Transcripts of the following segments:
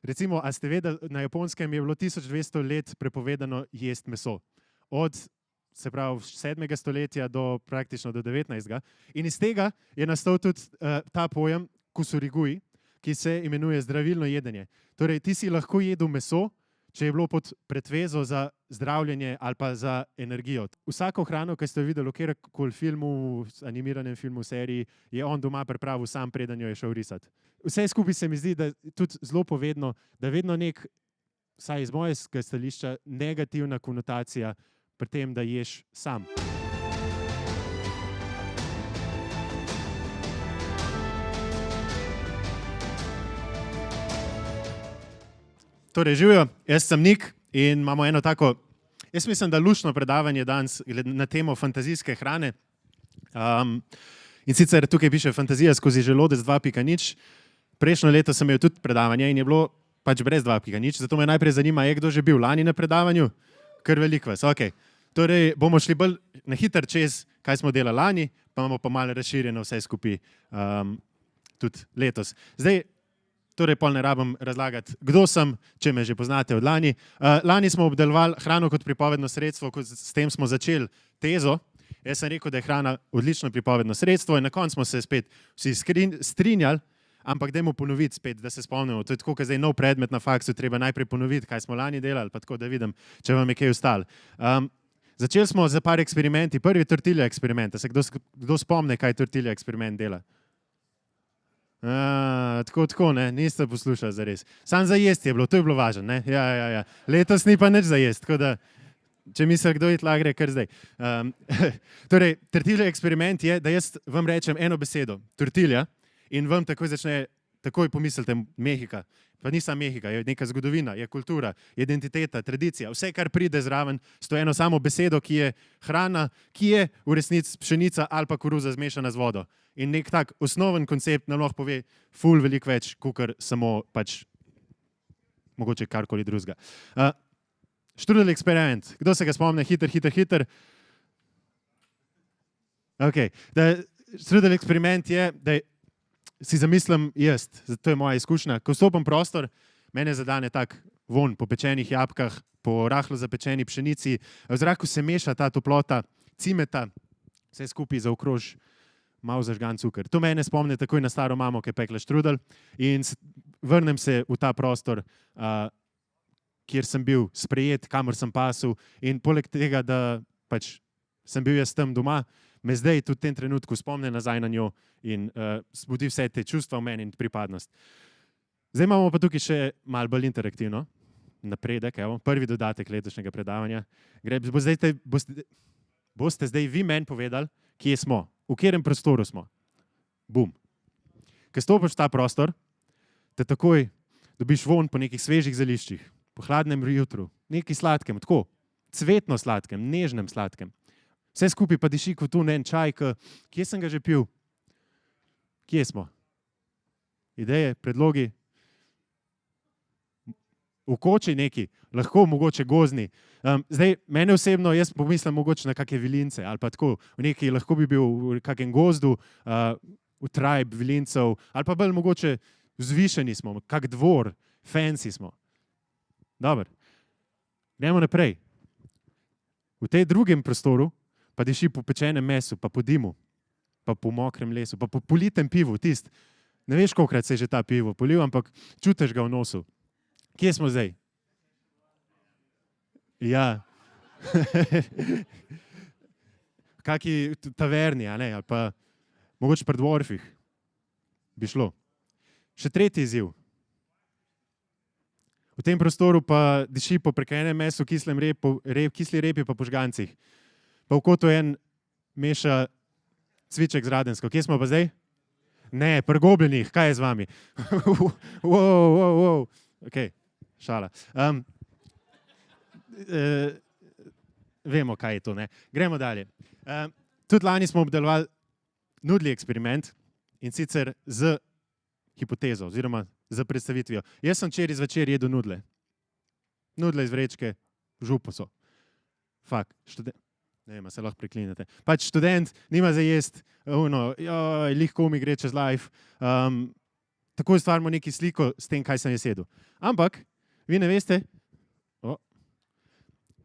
Recimo, a ste vedeli, na Japonskem je bilo 1200 let prepovedano jesti meso. Od, se pravi, 7. stoletja do praktično do 19. In iz tega je nastal tudi ta pojem kusurigui, ki se imenuje zdravilno jedenje. Torej, ti si lahko jedel meso, če je bilo pod pretvezo za zdravljenje ali pa za energijo. Vsako hrano, ki ste jo videli v kjerkoli filmu, animiranem filmu, seriji, je on doma pripravil sam, preden jo je šel risati. Vse skupaj se mi zdi, da tudi zelo povedno, da vedno nek, vsaj iz mojega stališča, negativna konotacija pri tem, da ješ sam. Torej, živijo, jaz sem Nik in imamo eno tako, jaz mislim, da luštno predavanje danes na temo fantazijske hrane. In sicer tukaj piše Fantazija skozi želodec 2.0. Prejšnjo leto sem imel tudi predavanje in je bilo pač brez 2.0, zato me najprej zanima, je kdo že bil lani na predavanju? Kar veliko vas, ok. Torej, bomo šli bolj na hiter čez, kaj smo delali lani, pa imamo pa malo razširjeno vse skupaj tudi letos. Zdaj, torej, pol ne rabim razlagati, kdo sem, če me že poznate od lani. Lani smo obdelovali hrano kot pripovedno sredstvo, s tem smo začeli tezo. Jaz sem rekel, da je hrana odlično pripovedno sredstvo in na koncu smo se spet vsi strinjali, ampak dajmo ponoviti spet, da se spomnimo. To je tako, kot zdaj nov predmet na faksu, treba najprej ponoviti, kaj smo lani delali, pa tako, da vidim, če vam je kaj ostalo. Začeli smo z par eksperimenti. Prvi tortilja eksperiment. Se kdo spomne, kaj tortilja eksperiment dela? Tako, ne, niste poslušali zares. Sam za jesti je bilo, to je bilo važno, ne? Ja. Letos ni pa nič za jesti, tako da, če misli, kdo je tla, gre kar zdaj. Torej, tortilja eksperiment je, da jaz vam rečem eno besedo, tortilja, in vam takoj pomislite Mehika. Pa ni samo Mehika, je neka zgodovina, je kultura, identiteta, tradicija, vse, kar pride zraven, s to eno samo besedo, ki je hrana, ki je v resnici pšenica ali pa koruza zmešana z vodo. In nek tak osnoven koncept nam lahko pove ful veliko več, kakor samo pač mogoče karkoli drugega. Štrudel eksperiment. Kdo se ga spomne? Hiter. Ok. Štrudel eksperiment je, da si zamislim jaz, to je moja izkušnja. Ko vstopim v prostor, mene zadane tak vonj po pečenih jabolkih, po rahlo zapečeni pšenici. V zraku se meša ta toplota cimeta, vse skupaj zaokrož malo zažgan cuker. To mene spomne takoj na staro mamo, ki je pekla štrudel, in vrnem se v ta prostor, kjer sem bil sprejet, kamor sem pasel, in poleg tega, da pač sem bil jaz tam doma, me zdaj tudi v tem trenutku spomne nazaj na njo in zbudi vse te čustva v meni in pripadnost. Zdaj imamo pa tukaj še malo bolj interaktivno napredek, evo, prvi dodatek letošnjega predavanja. Boste zdaj vi meni povedali, kje smo, v katerem prostoru smo. Bum. Ko stopiš v ta prostor, te takoj dobiš vonj po nekih svežih zeliščih, po hladnem jutru, nekaj sladkem, tako, cvetno sladkem, nežnem sladkem. Vse skupaj pa diši kot tu en čaj, kje sem ga že pil? Kje smo? Ideje, predlogi? V koči neki, lahko mogoče gozdni. Zdaj, mene osebno, jaz pomislim mogoče na kakšne vilince ali pa tako, v neki, lahko bi bil v kakšnem gozdu, v tribe vilincev, ali pa bolj mogoče vzvišeni smo, kak dvor, fancy smo. Dobro, gremo naprej. V tej drugem prostoru pa diši po pečenem mesu, pa po dimu, pa po mokrem lesu, pa po politem pivu, tist. Ne veš, kolikrat se je že ta pivo polil, ampak čutiš ga v nosu. Kje smo zdaj? Ja. Kaki taverni, a ne, ali pa mogoče pri dvorfih bi šlo. Še tretji izziv. V tem prostoru pa diši po prekrajnem mesu, kisli repi pa po žgancih. Pa v kotu en meša cviček z radensko. Kje smo pa zdaj? Ne, pri gobljenih. Kaj je z vami? Wow. Ok, šala. Vemo, kaj je to, ne? Gremo dalje. Tudi lani smo obdelovali nudli eksperiment in sicer z hipotezo oziroma z predstavitvijo. Jaz sem včeraj zvečer jedel nudle. Nudle iz vrečke, v župu so. Fak, ne vem, se lahko priklinete. Pač študent, nima za jesti, lihko mi gre čez life. takoj ustvarimo neki sliko s tem, kaj sem jaz jedel. Ampak, vi ne veste,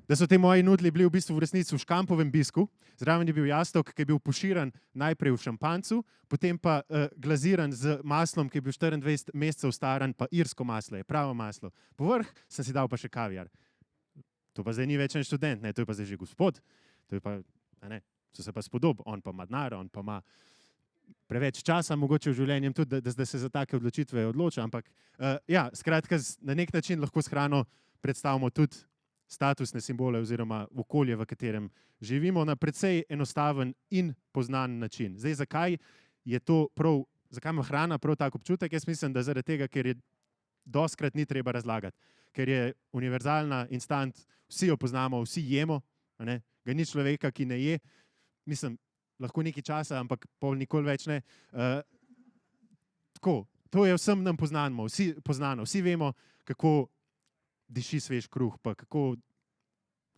da so te moji nudli bili v bistvu v resnici v škampovem bisku, zraven je bil jastok, ki je bil poširan najprej v šampancu, potem pa glaziran z maslom, ki je bil 24 mesecev staran, pa irsko maslo, je pravo maslo. Povrh sem si dal pa še kaviar. To pa zdaj ni več en študent, ne, to je pa zdaj že gospod, to je pa, ne, so se pa spodob, on pa ima denar, on pa ima preveč časa mogoče v življenju tudi, da se za take odločitve odloča, ampak ja, skratka, na nek način lahko s hrano predstavimo tudi statusne simbole oziroma okolje, v katerem živimo na precej enostaven in poznan način. Zdaj, zakaj je to prav, zakaj ima hrana prav tak občutek? Jaz mislim, da zaradi tega, ker je dostikrat ni treba razlagati, ker je univerzalna, instant, vsi jo poznamo, vsi jemo, ne? Ga ni človeka, ki ne je, mislim, lahko nekaj časa, ampak pol nikoli več ne. Tako, to je vsem nam poznano, vsi vemo, kako diši svež kruh, pa kako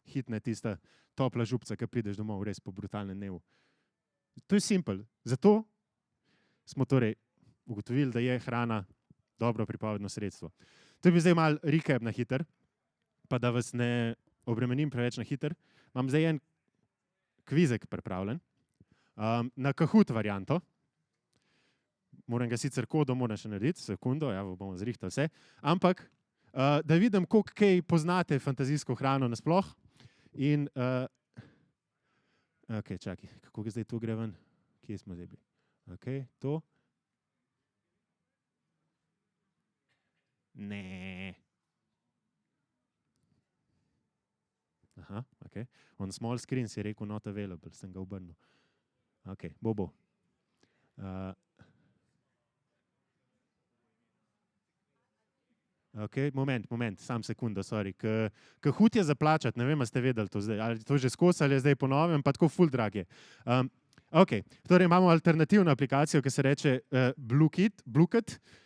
hitne tista topla župca, ki prideš domov res po brutalnem dnevu. To je simpel. Zato smo torej ugotovili, da je hrana dobro pripovedno sredstvo. To je bil zdaj mal recap na hiter, pa da vas ne obremenim preveč na hiter. Imam zdaj en kvizek pripravljen, na Kahoot varianto. Moram ga sicer kodo, moram še narediti, sekundo, ja, bomo zrihtali vse, ampak da vidim, koliko kaj poznate fantazijsko hrano nasploh. In, ok, čakaj, kako zdaj to gre ven? Kje smo zdaj bili? Ok, to. Ne. Aha, ok. On small screen si je rekel not available, sem ga obrnil. Ok, bo. Ok, moment, sam sekundo, sorry. Kahoot je za plačati, ne vem, a ste vedeli to zdaj, ali to že skozi, ali je zdaj po novem, pa tako ful drag je. Ok, torej imamo alternativno aplikacijo, ki se reče Bluekit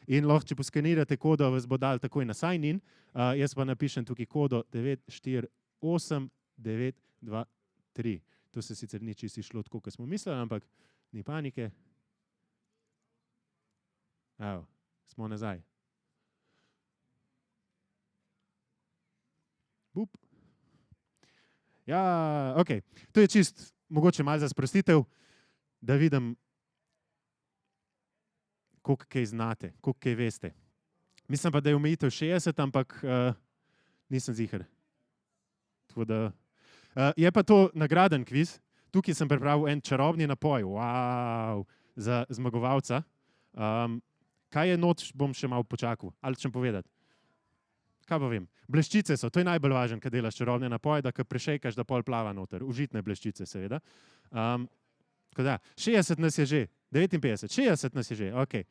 in lahko, če poskenirate kodo, vas bo dal takoj na sign in. Jaz pa napišem tukaj kodo 948923. To se sicer ni čisto šlo tako, kot smo mislili, ampak ni panike. Evo, smo nazaj. Ja, ok. To je čist mogoče malo za sprostitev, da vidim, koliko kaj znate, koliko kaj veste. Mislim pa, da je omejitev 60, ampak nisem ziher. Tako da, je pa to nagraden kviz. Tukaj sem pripravil en čarobni napoj, wow, za zmagovalca. Kaj je noč, bom še malo počakal, ali čem povedati. Kaj pa vem, bleščice so, to je najbolj važno, kad delaš čarobne napoje, da kad prešejkaš, da pol plava noter, užitne bleščice seveda. Tako da, 60 nas je že, 59, 60 nas je že, ok.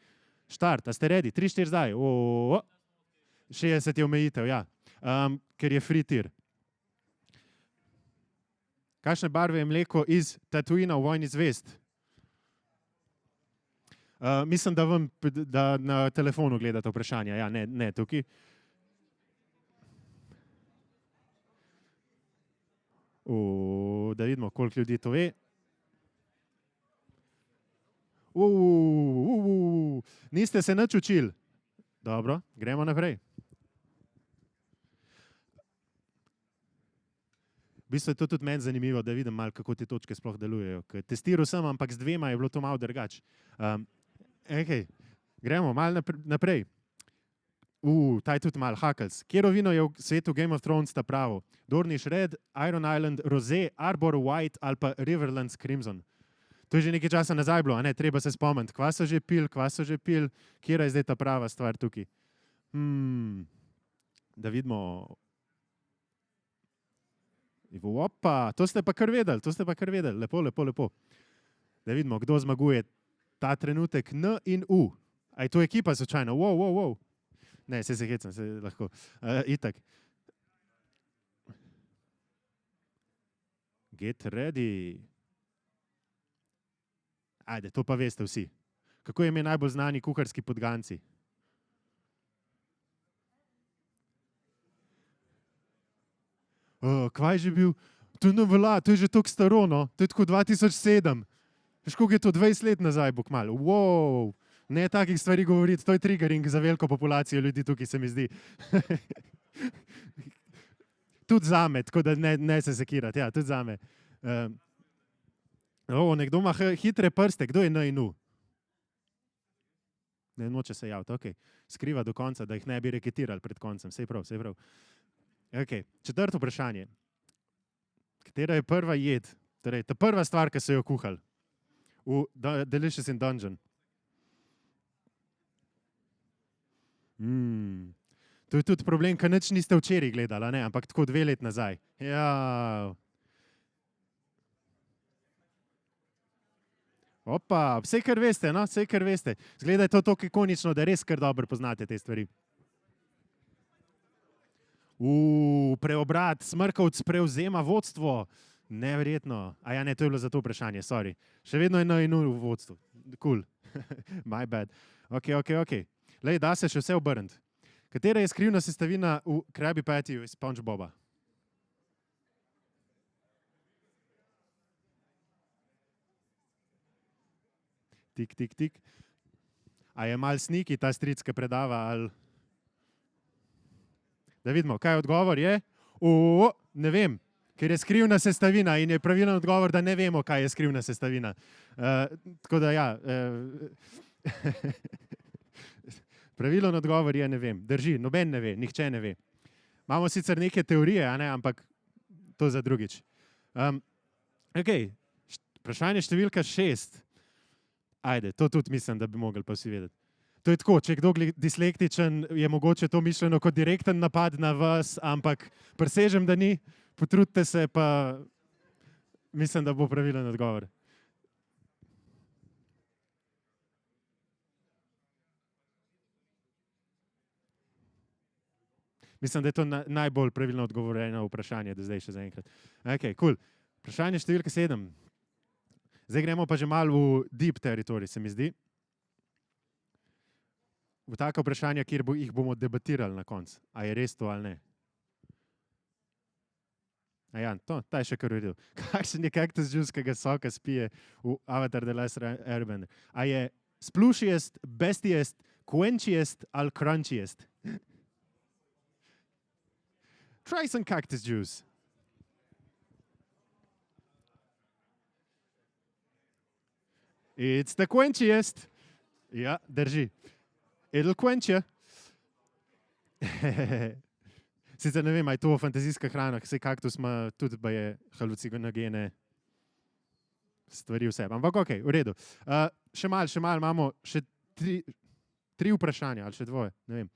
Štart, a ste ready? 3-4 zdaj. 60 je omejitev, ja, ker je free tier. Kakšne barve je mleko iz Tatooina v Vojni zvezd? Mislim, da na telefonu gledate vprašanja, ja, ne tukaj. Da vidimo, koliko ljudi to ve. Niste se nič učili. Dobro, gremo naprej. V bistvu je to tudi meni zanimivo, da vidim malo, kako te točke sploh delujejo. Testiral sem, ampak z 2 je bilo to malo drugače. Okay. Gremo malo naprej. Ta je tudi malo hakelc. Katero vino je v svetu Game of Thrones ta pravo? Dornish Red, Iron Island, Rosé, Arbor White ali pa Riverlands Crimson. To je že nekaj časa nazaj bilo, a ne, treba se spomniti. Kva so že pil, katera je zdaj ta prava stvar tukaj? Da vidimo. Opa, to ste pa kar vedeli, lepo. Da vidimo, kdo zmaguje ta trenutek N in U. A je to ekipa slučajno? Wow. Ne, se hecam, se lahko. Itak. Get ready. Ajde, to pa veste vsi. Kako je ime najbolj znani kuharski podganci? Kva je že bil? To ne velja, to je že toliko staro, no. To je tako 2007. Veš, koliko je to 20 let nazaj, bo kmalu. Wow. Ne takih stvari govoriti, to je triggering za veliko populacijo ljudi tukaj, se mi zdi. Tudi zame, tako da ne se sekirati, ja, tudi zame. Nekdo ima hitre prste, kdo je N in U? Ne noče se javiti, ok. Skriva do konca, da jih ne bi reketirali pred koncem, sej prav, sej prav. Ok, četrto vprašanje. Katera je prva jed, torej ta prva stvar, ki so jo kuhali v Delicious in Dungeon? To je tudi problem, ker nič niste včeraj gledali, ne? Ampak tako 2 leti nazaj. Ja. Opa, vse kar veste, no, vse kar veste. Zgleda je to tako ikonično, da res kar dobro poznate te stvari. Preobrat, Smrkovec prevzema vodstvo. Neverjetno. A ja, ne, to je bilo za to vprašanje, sorry. Še vedno je N in U v vodstvu. Cool. My bad. Ok. Lej, da se še vse obrniti. Katera je skrivna sestavina v Krabby Pattyju iz SpongeBoba? Tik. A je mal sniki ta stric, ki predava, ali... Da vidimo, kaj odgovor je? Ne vem, ker je skrivna sestavina in je pravilen odgovor, da ne vemo, kaj je skrivna sestavina. Tako da ja... Pravilen odgovor je ne vem. Drži, noben ne ve, nihče ne ve. Imamo sicer neke teorije, a ne, ampak to za drugič. Ok, vprašanje številka 6. Ajde, to tudi mislim, da bi mogli pa vsi vedeti. To je tako, če je kdo dislektičen, je mogoče to mišljeno kot direkten napad na vas, ampak presežem, da ni, potrudite se, pa mislim, da bo pravilen odgovor. Mislim, da je to najbolj pravilno odgovorjeno vprašanje do zdaj še zaenkrat. Ok, cool. Vprašanje številka 7. Zdaj gremo pa že malo v deep territory, se mi zdi. V taka vprašanja, kjer jih bomo debatirali na koncu. A je res to ali ne? Ja, ta je še kar v redu. Kakšen je Cactus Juice, ki ga Sokka spije v Avatar The Last Airbender? A je splushiest, bestiest, quenchiest ali crunchiest? Try some Cactus Juice. It's the quenchiest. Ja, drži. It'll quench you. Sicer ne vem, a je to fantazijska hrana, saj kaktus ima tudi halucinogene stvari vse. Ampak ok, v redu. Še malo imamo, še 3 vprašanja, ali še 2, ne vem.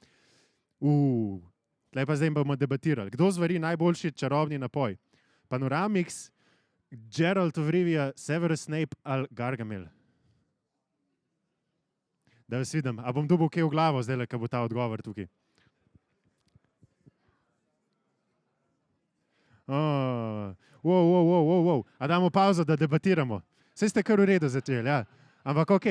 Tlej pa zdaj bomo debatirali. Kdo zvari najboljši čarobni napoj? Panoramix, Geralt of Rivia, Severus Snape ali Gargamel? Da vas vidim. A bom dobil kaj v glavo zdaj, ko bo ta odgovor tukaj? Wow. A damo pauzo, da debatiramo? Saj ste kar v redu začeli, ja. Ampak ok,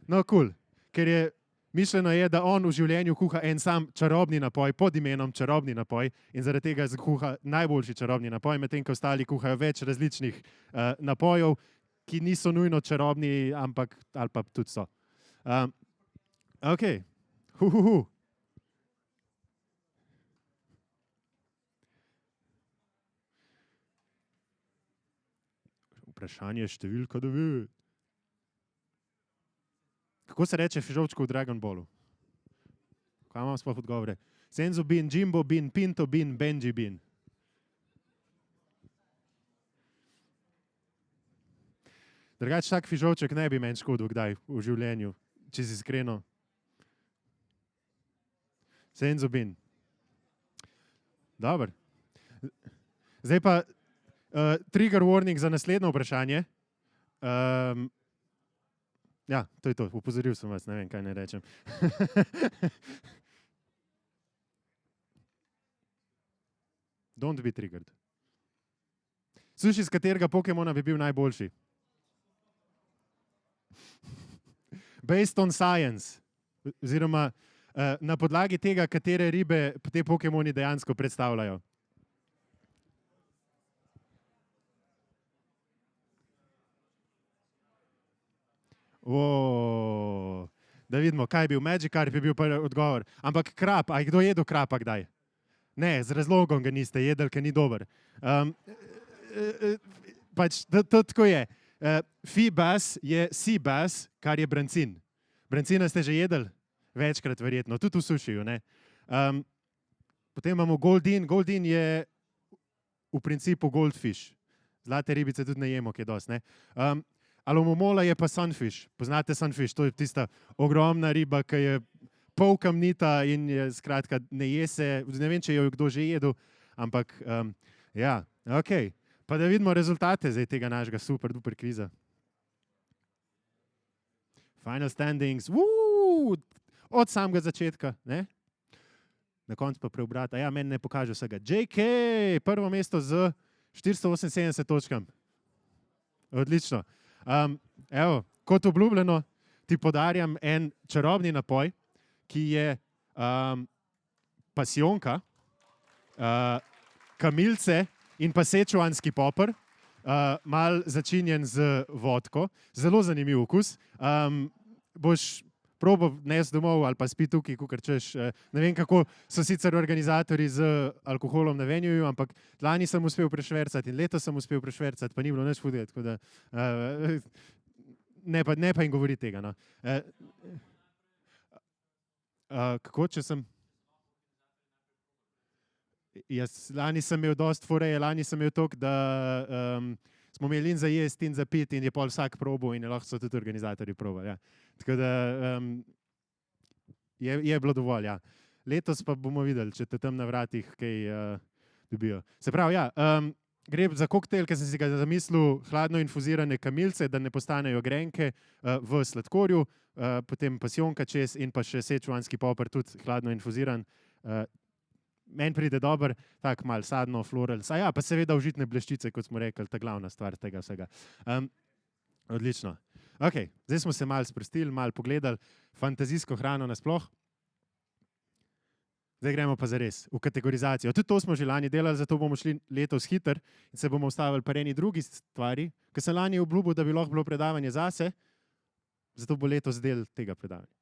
no cool. Ker je mišljeno je, da on v življenju kuha en sam čarobni napoj pod imenom čarobni napoj in zaradi tega kuha najboljši čarobni napoj, medtem ko ostali kuhajo več različnih napojev, ki niso nujno čarobni, ampak ali pa tudi so. Ok. Vprašanje številka 9. Kako se reče fižolčku v Dragon Ballu? Kaj imam sploh odgovore? Senzu Bean, Jimbo Bean, Pinto Bean, Benji Bean. Drugače tak fižolček ne bi meni škodil kdaj v življenju, če si iskreno. Senzu Bean. Dobro. Zdaj pa trigger warning za naslednjo vprašanje. Ja, to je to. Opozoril sem vas, ne vem, kaj naj rečem. Don't be triggered. Suši, z katerega Pokemona bi bil najboljši? Based on science. Oziroma na podlagi tega, katere ribe te Pokemoni dejansko predstavljajo. Da vidimo, kaj je bil Magikarp, je bil prvi odgovor. Ampak krap, a je kdo jedel krapa kdaj? Ne, z razlogom ga niste jedli, ker ni dober. Pač to tako je. Fibas je Seabass, kar je brancin. Brancina ste že jedli? Večkrat verjetno, tudi v sušiju, ne? Potem imamo Goldin. Goldin je v principu goldfish. Zlate ribice tudi ne jemo, ki je dosti, ne? Alomomola je pa sunfish. Poznate sunfish? To je tista ogromna riba, ki je pol kamnita in je skratka ne je se, ne vem, če jo je kdo že jedel, ampak ja, ok. Pa da vidimo rezultate zdaj tega našega super duper kviza. Final standings, od samega začetka, ne? Na koncu pa preobrata. Ja, meni ne pokaže vsega. JK, prvo mesto z 478 točkami. Odlično. Evo, kot obljubljeno, ti podarjam en čarobni napoj, ki je pasijonka, kamilce in pa sečuanski poper, mal začinjen z vodko. Zelo zanimiv okus. Boš probal nes domov ali pa spi tukaj, kakor češ. Ne vem, kako so sicer organizatorji z alkoholom na venuju, ampak lani sem uspel prešvercati in letos sem uspel prešvercati, pa ni bilo nič hudega, tako da ne pa jim govori tega. No. Kako, če sem... Lani sem imel dosti foreje, lani sem imel toliko, da smo imeli in za jesti in za piti in je pol vsak probal in lahko so tudi organizatorji probali. Ja. Tako da je bilo dovolj. Ja. Letos pa bomo videli, če te tam na vratih kaj dobijo. Se pravi, ja, gre za koktejl, ki sem si ga zamislil, hladno infuzirane kamilce, da ne postanejo grenke v sladkorju, potem pasijonka čez in pa še sečuanski poper, tudi hladno infuziran. Meni pride dober, tako malo sadno, floral, ja, pa seveda užitne bleščice, kot smo rekli, ta glavna stvar tega vsega. Odlično. Ok, zdaj smo se malo sprostili, malo pogledali fantazijsko hrano nasploh. Zdaj gremo pa zares v kategorizacijo. Tudi to smo že lani delali, zato bomo šli letos hiter in se bomo ustavili pri eni drugi stvari, ker sem lani obljubil, da bi lahko bilo predavanje zase, zato bo letos del tega predavanja.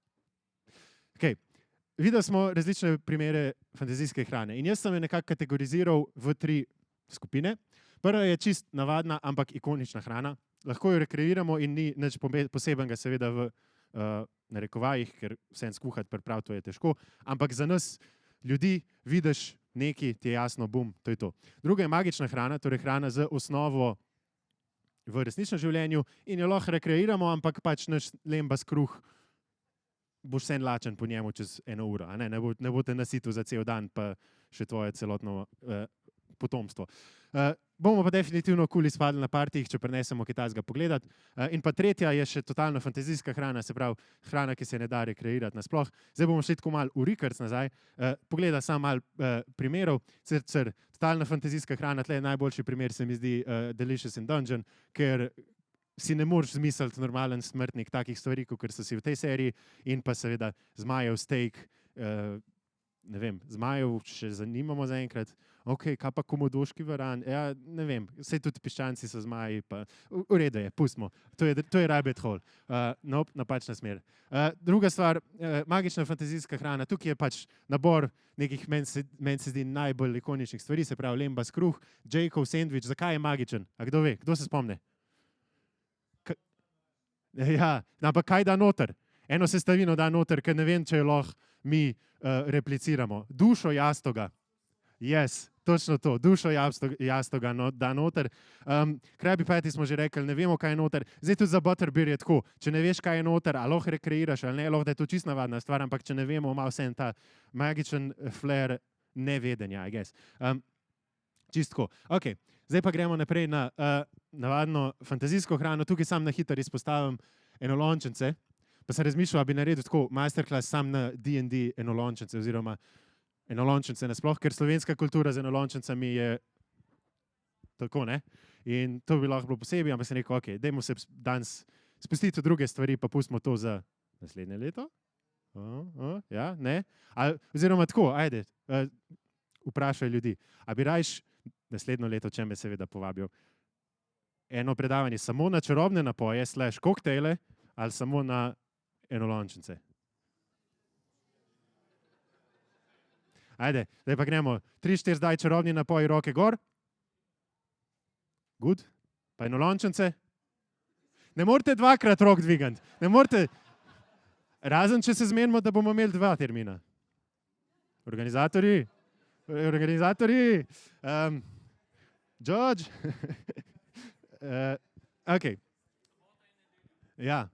Ok. Videli smo različne primere fantazijske hrane in jaz sem jo nekako kategoriziral v 3 skupine. Prva je čist navadna, ampak ikonična hrana. Lahko jo rekreiramo in ni nič posebenega seveda v narekovajih, ker vsem skuhati priprav, to je težko, ampak za nas ljudi vidiš nekaj, ti je jasno, bum, to je to. Druga je magična hrana, torej hrana z osnovo v resničnem življenju in jo lahko rekreiramo, ampak pač naš lembas kruh boš vsem lačen po njemu čez 1 uro. Ne bo te nasitil za cel dan, pa še tvoje celotno potomstvo. Bomo pa definitivno kul izpadli na partijih, če prenesemo kaj takega pogledati. In pa tretja je še totalno fantazijska hrana, se pravi hrana, ki se ne da rekreirati nasploh. Zdaj bomo šli tako malo v rekarc nazaj, pogleda samo malo primerov. Sicer totalna fantazijska hrana, tle je najboljši primer, se mi zdi Delicious in Dungeon, ker si ne moreš zmisliti normalen smrtnik takih stvari, kot so si v tej seriji, in pa seveda zmajev steak, ne vem, zmajev še zanimamo zaenkrat. Ok, kaj pa komodoški varan? Ja, ne vem, saj tudi piščanci so zmaji, pa v redu je, pustimo. To je rabbit hole. Nope, napačna smer. Druga stvar, magična fantazijska hrana. Tukaj je pač nabor nekih, meni se zdi najbolj ikoničnih stvari, se pravi lembas kruh, Jacobov sendvič. Zakaj je magičen? A kdo ve? Kdo se spomne? Ja, ampak kaj da noter? Eno sestavino da noter, ker ne vem, če jo lahko mi repliciramo. Dušo jastoga. Yes, točno to. Dušo jastoga da noter. Krabby Patty smo že rekli, ne vemo, kaj je noter. Zdaj tudi za butterbeer je tako. Če ne veš, kaj je noter, ali lahko rekreiraš ali ne, lahko da je to čisto navadna stvar, ampak če ne vemo, ima vse ta magičen flair nevedenja, I guess. Čistko. Ok, zdaj pa gremo naprej na navadno fantazijsko hrano. Tukaj sam na hitro izpostavim enolončence. Pa sem razmišljal, da bi naredil tako masterclass sam na D&D enolončence oziroma enolončence nasploh, ker slovenska kultura z enolončencami je tako, ne? In to bi lahko bilo posebej, ampak sem rekel, ok, dajmo se danes spustiti v druge stvari, pa pustimo to za naslednje leto. Ja, ne? Oziroma tako, ajde, vprašaj ljudi. A bi rajš naslednjo leto, če me seveda povabijo, eno predavanje samo na čarobne napoje / koktejle ali samo na enolončence? Ajde, zdaj pa gremo. 3, 4, zdaj čarobni napoj, roke gor. Good. Pa enolončence. Ne morete dvakrat rok dvigati. Ne morete. Razen, če se zmenimo, da bomo imeli 2 termina. Organizatorji. George. Ok. Ja.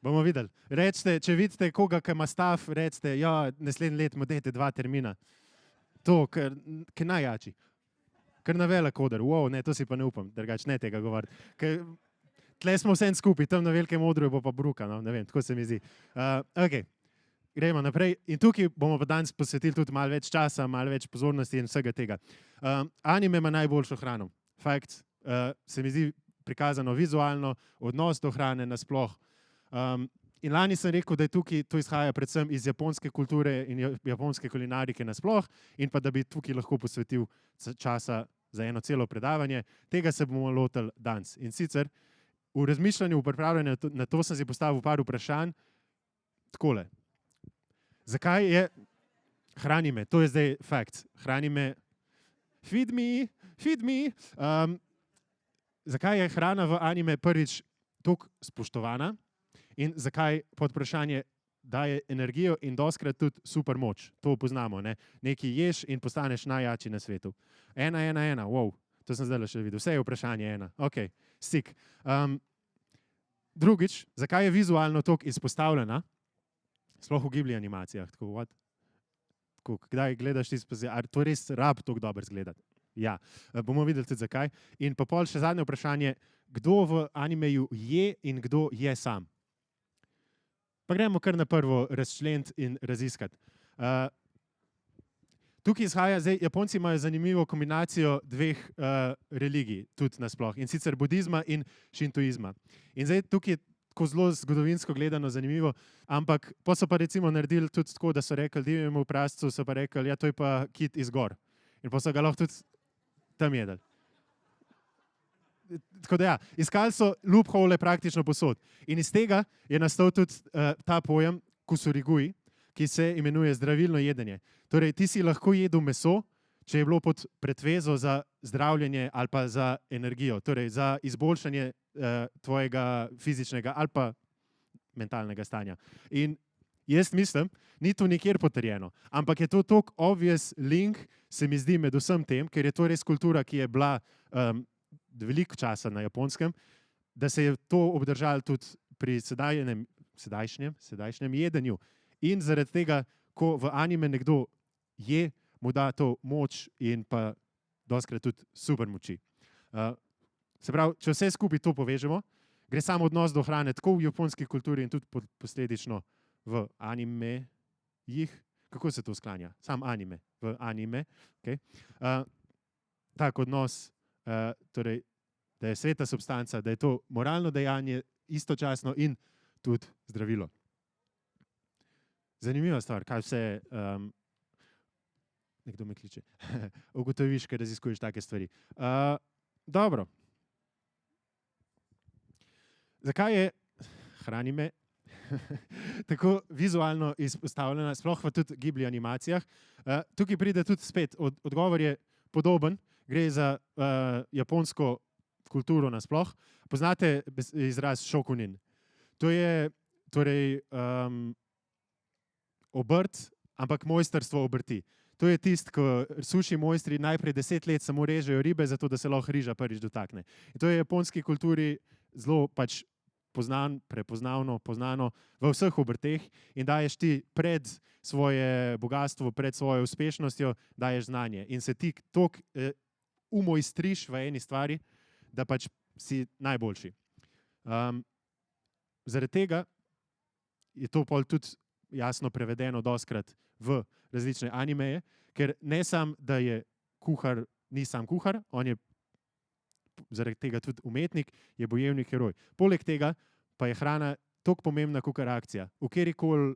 Bomo videli. Recite, če vidite koga, ki ima stav, recite, ja, naslednje let mu dajte 2 termina. To, ki najjači. Ker na velik oder. Wow, ne, to si pa ne upam, drugače ne tega govoriti. Tle smo vsem skupaj, tam na velikem odru bo pa bruka, no, ne vem, tako se mi zdi. Ok, gremo naprej. In tukaj bomo pa danes posvetili tudi malo več časa, malo več pozornosti in vsega tega. Anime ima najboljšo hrano. Fakt, se mi zdi prikazano vizualno, odnos do hrane nasploh. In lani sem rekel, da je tukaj, to izhaja predvsem iz japonske kulture in japonske kulinarike nasploh in pa da bi tukaj lahko posvetil časa za eno celo predavanje. Tega se bomo lotili danes. In sicer v razmišljanju, v pripravljanju na to sem si postavil par vprašanj. Takole. Zakaj je hrani me? To je zdaj fakt. Hrani me. Feed me. Zakaj je hrana v anime prvič toliko spoštovana? In zakaj pod vprašanje daje energijo in doskrat tudi super moč. To poznamo, ne? Nekaj ješ in postaneš najjači na svetu. 1, 1, 1, wow, to sem zdaj še videl. Vse je vprašanje 1. Ok, stik. Drugič, zakaj je vizualno toliko izpostavljena? Sploh v Ghibli animacijah. Tako, kdaj gledaš to res rab toliko dobro izgledati? Ja, bomo videli tudi zakaj. In pa pol še zadnje vprašanje, kdo v animeju je in kdo je sam? Pa gremo kar na prvo razčleniti in raziskati. Tukaj izhaja, zdaj Japonci imajo zanimivo kombinacijo 2 religij, tudi nasploh, in sicer budizma in šintoizma. In zdaj tukaj je tako zelo zgodovinsko gledano zanimivo, ampak pa so pa recimo naredili tudi tako, da so rekli divjemu prascu, so pa rekli, ja, to je pa kit iz gor. In pa so ga lahko tudi tam jedli. Tako da ja, iskali so loophole praktično posod. In iz tega je nastal tudi ta pojem kusurigui, ki se imenuje zdravilno jedenje. Torej, ti si lahko jedel meso, če je bilo pod pretvezo za zdravljenje ali pa za energijo, torej za izboljšanje tvojega fizičnega ali pa mentalnega stanja. In jaz mislim, ni to nikjer potrjeno, ampak je to toliko obvious link, se mi zdi, med vsem tem, ker je to res kultura, ki je bila veliko časa na Japonskem, da se je to obdržalo tudi pri sedajšnjem jedenju. In zaradi tega, ko v anime nekdo je, mu da to moč in pa dostikrat tudi super moči. Se pravi, če vse skupaj to povežemo, gre samo odnos do hrane tako v japonski kulturi in tudi posledično v animejih. Kako se to sklanja? Sam anime. V anime. Okay. Tak odnos, torej, da je sveta substanca, da je to moralno dejanje istočasno in tudi zdravilo. Zanimiva stvar, kaj vse, nekdo me kliče, ugotoviš, ker raziskuješ take stvari. Dobro. Zakaj je hrani me tako vizualno izpostavljena, sploh v tudi Ghibli animacijah? Tukaj pride tudi spet, odgovor je podoben, gre za japonsko kulturo nasploh. Poznate izraz shokunin? To je torej obrt, ampak mojstrstvo obrti. To je tisto, ko suši mojstri najprej 10 let samo režejo ribe, zato da se lahko riža prvič dotakne. In to je v japonski kulturi zelo pač prepoznavno, poznano v vseh obrteh in daješ ti pred svoje bogatstvo, pred svojo uspešnostjo, daješ znanje. In se ti toliko umojstriš v eni stvari, da pač si najboljši. Zaradi tega je to pol tudi jasno prevedeno dostikrat v različne animeje, ker ne samo, da je kuhar, ni sam kuhar, on je zaradi tega tudi umetnik, je bojevnik, heroj. Poleg tega pa je hrana toliko pomembna kakor akcija. V katerikoli,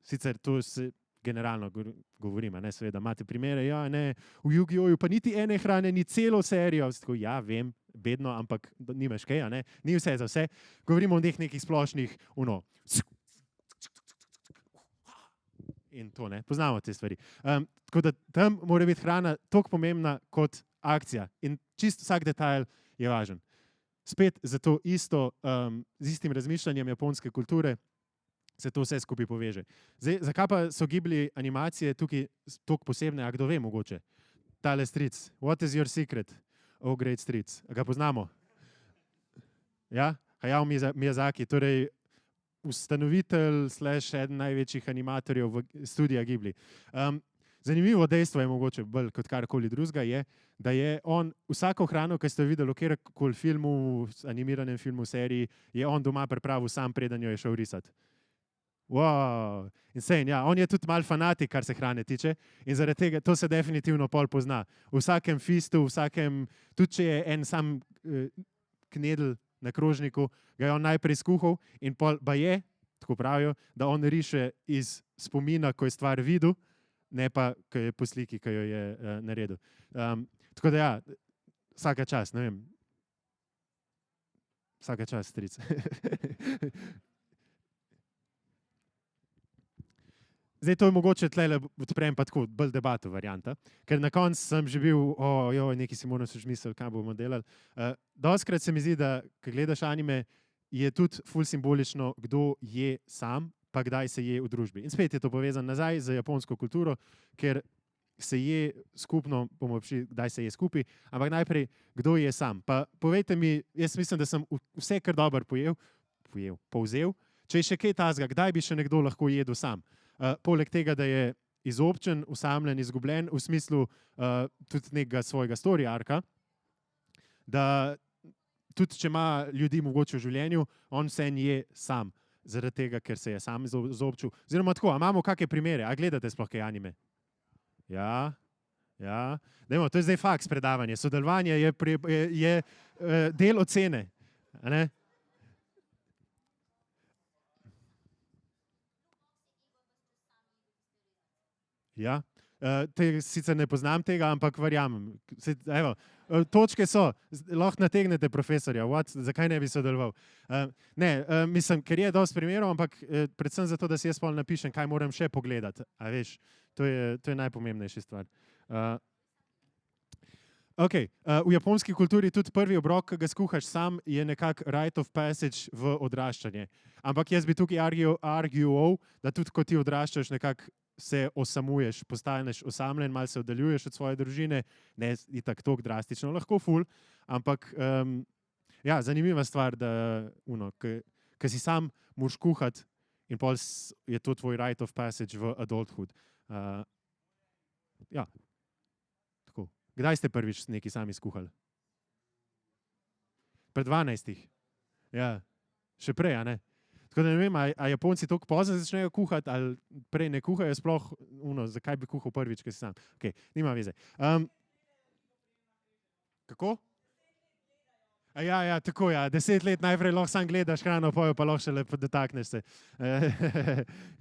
sicer to se generalno govorim, ne, seveda, imate primere, ja, ne, v Yu-Gi-Ohu pa niti ene hrane, ni celo serijo, tako, ja, vem, bedno, ampak nimaš kaj, ne, ni vse za vse. Govorimo o nekih splošnih, in to ne. Poznamo te stvari. Tako da tam mora biti hrana toliko pomembna kot akcija in čisto vsak detajl je važen. Spet zato isto, z istim razmišljanjem japonske kulture se to vse skupaj poveže. Zdaj, zakaj pa so Ghibli animacije tukaj toliko posebne, a kdo ve mogoče? Tale stric, What is your secret? Oh, great stric. A ga poznamo? Ja? Hayao Miyazaki, torej ustanovitelj / eden največjih animatorjev v studija Ghibli. Zanimivo dejstvo je mogoče bolj kot karkoli drugega je, da je on vsako hrano, ki ste videli v kjerkoli filmu, animiranem filmu, seriji, je on doma pripravil sam, preden jo je šel risati. Wow, insane, ja. On je tudi mal fanatik, kar se hrane tiče in zaradi tega to se definitivno pol pozna. V vsakem feastu, tudi če je en sam knedl na krožniku, ga je on najprej skuhal in pol je, tako pravijo, da on riše iz spomina, ko je stvar videl, ne pa, ko je po sliki, ki jo je naredil. Tako da ja, vsaka čast, ne vem. Vsaka čast, stric. Zdaj to je mogoče tlele odprem pa tako bolj debato varianta, ker na koncu sem že bil, nekaj si moram še misliti, kaj bomo delali. Dostikrat se mi zdi, da ko gledaš anime, je tudi ful simbolično, kdo je sam, pa kdaj se je v družbi. In spet je to povezano nazaj z japonsko kulturo, ker se je skupno, bomo prišli, kdaj se je skupaj, ampak najprej, kdo je sam. Pa povejte mi, jaz mislim, da sem vse kar dobro povzel, če je še kaj tazga, kdaj bi še nekdo lahko jedel sam. Poleg tega, da je izobčen, osamljen, izgubljen, v smislu tudi nekega svojega story arka, da tudi če ima ljudi mogoče v življenju, on vse je sam, zaradi tega, ker se je sam izobčil. Oziroma tako, a imamo kakšne primere, a gledate sploh kaj anime? Ja. Dajmo, to je zdaj faks predavanje, sodelovanje je del ocene, a ne? Ja, sicer ne poznam tega, ampak verjamem. Evo, točke so, lahko nategnete profesorja, zakaj ne bi sodeloval. Mislim, ker je dosti primerov, ampak predvsem zato, da si jaz pol napišem, kaj moram še pogledati. A veš, to je najpomembnejša stvar. V japonski kulturi tudi prvi obrok, ki ga skuhaš sam, je nekako rite of passage v odraščanje. Ampak jaz bi tukaj argual, da tudi ko ti odraščaš, nekako se osamuješ, postaneš osamljen, malo se oddaljuješ od svoje družine, ne itak toliko drastično, lahko ful, ampak zanimiva stvar, da ko si sam moraš kuhati in pol je to tvoj rite of passage v adulthood. Tako. Kdaj ste prvič nekaj sami skuhali? Pred 12. Ja, še prej, a ne? Tako da ne vem, a Japonci toliko pozno začnejo kuhati, ali prej ne kuhajo sploh, zakaj bi kuhal prvič, ko si sam. Nima veze. Kako? Tako, 10 let najprej lahko sam gledaš hrano, pojo pa lahko šele dotakneš se.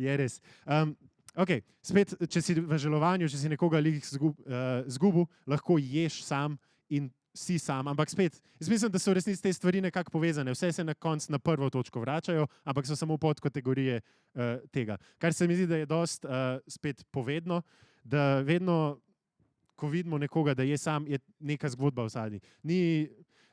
Je res. Spet, če si v žalovanju, če si nekoga zgubil, lahko ješ sam in si sam, ampak spet, jaz mislim, da so v resnici te stvari nekako povezane. Vse se na koncu na prvo točko vračajo, ampak so samo podkategorije tega. Kar se mi zdi, da je dosti spet povedno, da vedno, ko vidimo nekoga, da je sam, je neka zgodba v zadnji.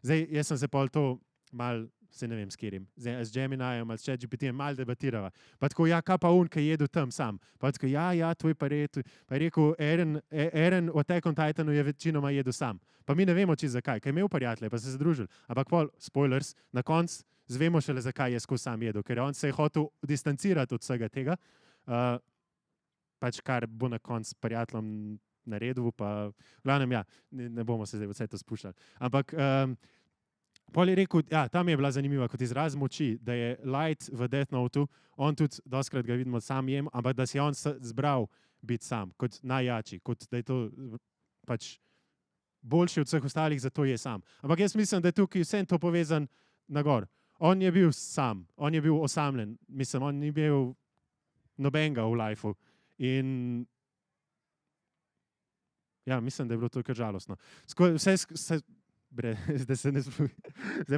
Zdaj, jaz sem se pol to mal, se ne vem s kjerim, z Geminijem ali s ChatGPT-jem mal debatirava. Pa tako, kaj pa on, ki je jedel tam sam. Pa tako, tvoj pa je rekel, Eren v Attack on Titanu je večinoma jedel sam. Pa mi ne vemo čisto zakaj, kaj je imel prijatelje, pa se zadružili. Ampak pol, spoilers, na koncu zvemo šele, zakaj je skozi sam jedel, ker on se je hotel distancirati od vsega tega, pač kar bo na koncu s prijateljem naredil, pa v glavnem, ne bomo se zdaj vse to spuščali. Ampak pol je rekel, tam je bila zanimiva kot izraz moči, da je Light v Death Note-u, on tudi doskrat ga vidimo sam jem, ampak da si je on zbral biti sam, kot najjači, kot da je to pač boljši od vseh ostalih, zato je sam. Ampak jaz mislim, da je tukaj vse to povezan na gor. On je bil sam, on je bil osamljen, mislim, on ni bil nobenega v lifeu. In mislim, da je bilo to kar žalostno. Zdaj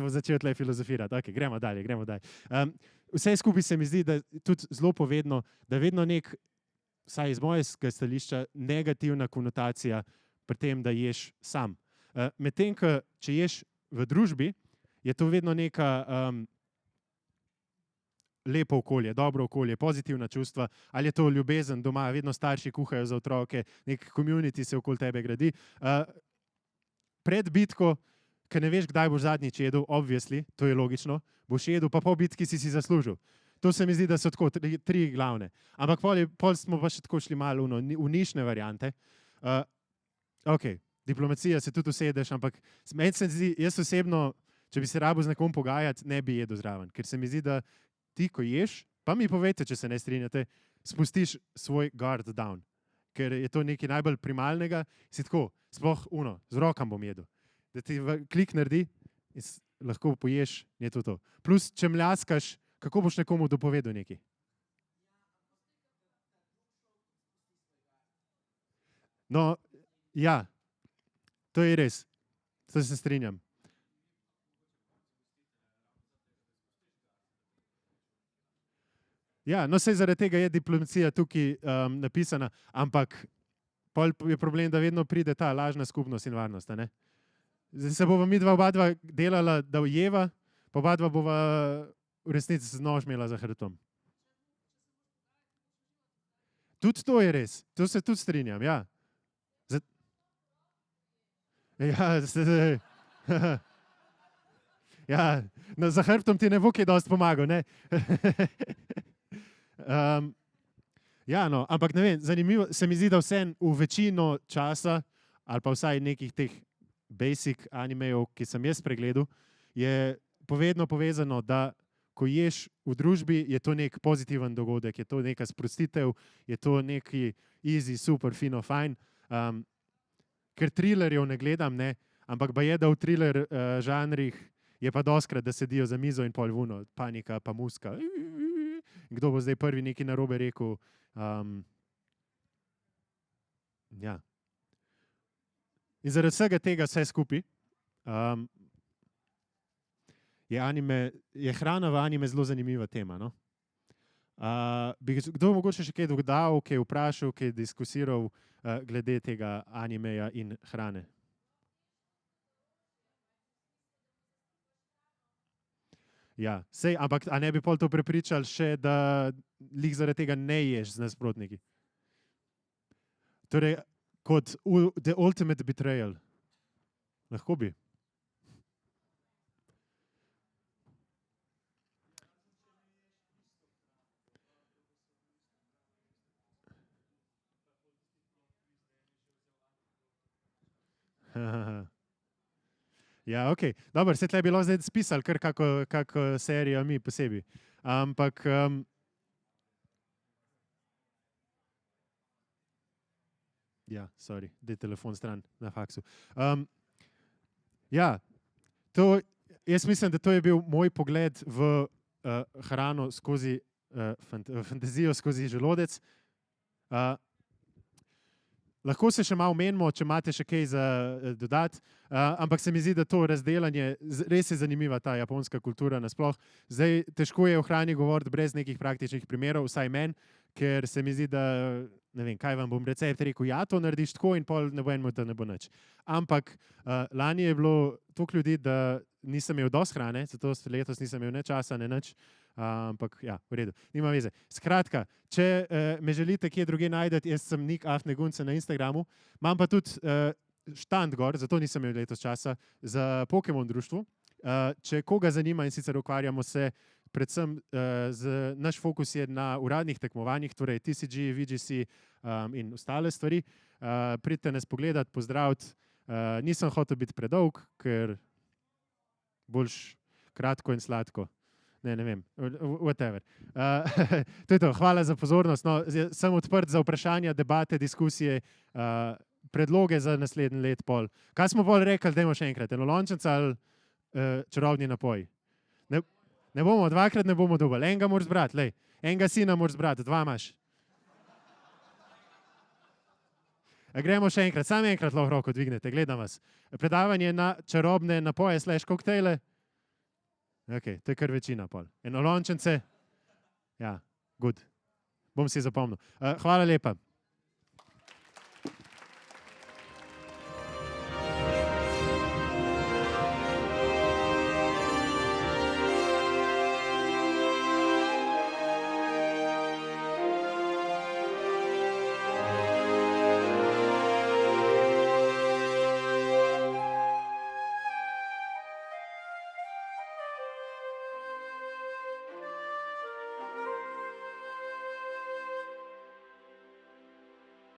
bom začel tle filozofirati. Gremo dalje. Vse skupaj se mi zdi, da tudi zelo povedno, da vedno vsaj iz mojega stališča, negativna konotacija pri tem, da ješ sam. Medtem, če ješ v družbi, je to vedno neka lepo okolje, dobro okolje, pozitivna čustva, ali je to ljubezen doma, vedno starši kuhajo za otroke, nek community se okoli tebe gradi. Pred bitko, ker ne veš, kdaj boš zadnjič jedel, obviously, to je logično, boš jedel, pa po bitki si zaslužil. To se mi zdi, da so tako tri glavne. Ampak pol smo pa še tako šli malo v nišne variante. Ok, diplomacija se tudi usedeš, ampak meni se zdi, jaz osebno, če bi se rabo z nekom pogajati, ne bi jedel zraven. Ker se mi zdi, da ti, ko ješ, pa mi povejte, če se ne strinjate, spustiš svoj guard down. Ker je to nekaj najbolj primalnega, si tako, sploh z rokam bom jedel. Da ti klik naredi in lahko poješ, je to. Plus, če mljaskaš, kako boš nekomu dopovedal nekaj? No, ja, to je res. To se strinjam. Ja, no, sej zaradi tega je diplomacija tukaj napisana, ampak pol je problem, da vedno pride ta lažna skupnost in varnost. Zdaj se bova mi oba delala, da ujeva, pa oba bova v resnici z nož imela za hrbtom. Tudi to je res, to se tudi strinjam, ja. Ja, ja, no, za hrbtom ti ne bo kaj dosti pomagal, ne? Ja, no, ampak ne vem, zanimivo se mi zdi, da vseeno v večino časa, ali pa vsaj nekih teh basic animejev, ki sem jaz pregledal, je povedno povezano, da ko ješ v družbi, je to nek pozitiven dogodek, je to neka sprostitev, je to neki easy, super, fino, fajn. Ker thrillerjev ne gledam, ne, ampak je, da v thriller žanrih je pa doskrat, da sedijo za mizo in pol vuno, panika, pa muska. Kdo bo zdaj prvi nekaj narobe rekel? Ja. In zaradi vsega tega vse skupaj je hrana v anime zelo zanimiva tema. No? Bi kdo mogoče še kaj dodal, kaj vprašal, kaj diskusiral glede tega animeja in hrane? Ja, sej, ampak a ne bi pol to prepričali še, da lih zaradi tega ne ješ z nasprotniki? Torej, kot the ultimate betrayal. Lahko bi. Ja, ok. Dobro, se tle bilo zdaj spisali kar kako serijo mi posebej. Ampak ja, sorry, daj telefon stran na faksu. Ja, jaz mislim, da to je bil moj pogled v hrano skozi fantazijo, skozi želodec. Lahko se še malo menimo, če imate še kaj za dodati, ampak se mi zdi, da to razdelanje, res je zanimiva ta japonska kultura nasploh. Zdaj, težko je o hrani govoriti brez nekih praktičnih primerov, vsaj meni, ker se mi zdi, da ne vem, kaj vam bom recept rekel, ja, to narediš tako in pol ne bo enemu, da ne bo nič. Ampak lani je bilo toliko ljudi, da nisem imel dosti hrane, zato letos nisem imel ne časa, ne nič. Ampak ja, v redu, nima veze. Skratka, če me želite kje druge najdeti, jaz sem Nik Afnegunce na Instagramu, imam pa tudi štand gor, zato nisem imel letos časa, za Pokemon društvu. Če koga zanima in sicer ukvarjamo se, predvsem naš fokus je na uradnih tekmovanjih, torej TCG, VGC in ostale stvari. Pridite nas pogledati, pozdraviti. Nisem hotel biti predolg, ker boljš kratko in sladko. Ne vem, whatever. To je to, hvala za pozornost. No, sem odprt za vprašanja, debate, diskusije, predloge za naslednji let pol. Kaj smo pol rekli, dajmo še enkrat, enolončenc ali čarobni napoj? Ne bomo, dvakrat ne bomo dobili, enega moraš zbrati, lej. Enega sina moraš zbrati, dva imaš. Gremo še enkrat, samo enkrat lahko roko dvignete, gledam vas. Predavanje na čarobne napoje / koktejle. Ok, to je kar večina pol. Enolončence? Ja, good. Bom si zapomnil. Hvala lepa.